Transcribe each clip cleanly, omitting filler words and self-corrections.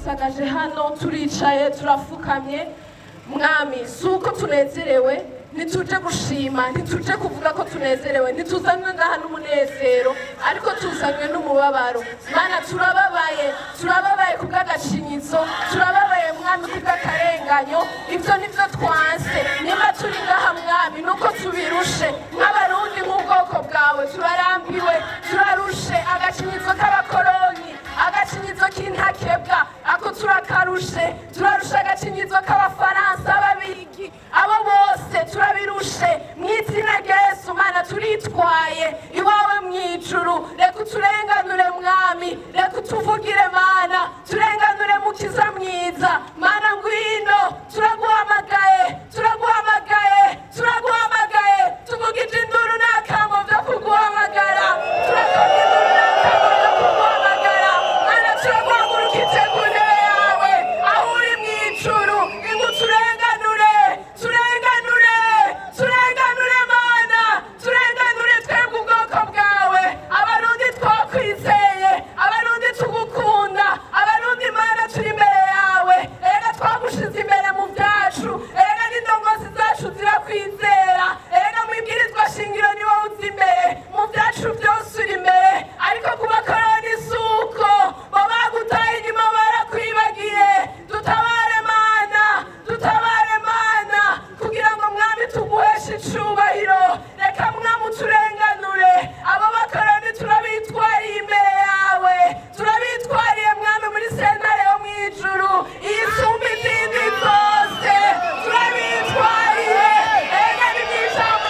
twadusagaje hano turicaye turafukamye mwami si uko tunezerewe ntituje gushima ntituje kuvuga ko tunezerewe ntituzanywe ngaha n'umunezero ariko tuzanywe n'umubabaro mana turababaye kubw'agacinyizo turababaye mwami kubw'akarenganyo ibyo nibyo twanse niba turi ngaha mwami nuko tubirushe nk'abarundi nk'ubwoko bwawe turarambiwe turarushe agacinyizo k'abakoroni agacinyizo k'intakebwa ako turakarushe turarusha agacinyizo k'abafaransa ababirigi abo bose turabirushe mu izina rya Yesu mana turitwaye iwawe mu ijuru reka uturenganure mwami reka utuvugire mana turenganure mukiza mwiza mana ngwino turaguhamagaye tuvugije induru n'akamo byo kuguhamagara turakomye induru n'akamo byo kuguhamagara mana turaguhagurukije ku ntebe yawe aho uri mu ijuru ingo turenganure mana turenganure twebwe ubwoko bwawe abarundi twakwizeye abarundi tugukunda abarundi mana turi imbere yawe erega twagushize imbere mu byacu erega n'indongozi zacu zirakwizera erega mu ibwirizwa shingiro ni wowe uzi imbere mu byacu byose uri imbere ariko ku bakoroni si uko bo bagutaye inyuma barakwibagiye dutabare mana kugira ngo mwami tuguheshe icubahiro reka mwami uturenganure abo bakoroni turabitwariye imbere yawe turabitwariye mwami muri sentare yo mu ijuru isumba izindi zose turabitwariye erega ni mw'ijambo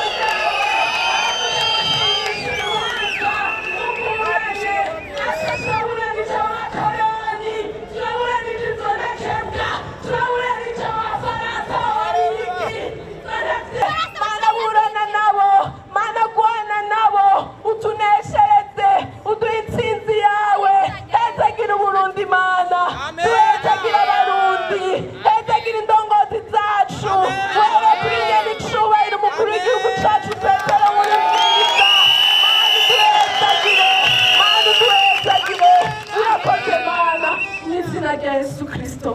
turaburanije abakoroni turaburanije izo ntakebwa turaburanije abafaransa ababirigi mana burana nabo mana gwana nabo utuneshereze uduhe intsinzi yawe hezagira uburundi mana tuhezagira abarundi hezagira indongozi zacu wewe kuriye n'icubahiro umukuru w'igihugu cacu petero nkurunziza mana uduhezagire urakoze mana mu izina rya Yesu Kristo.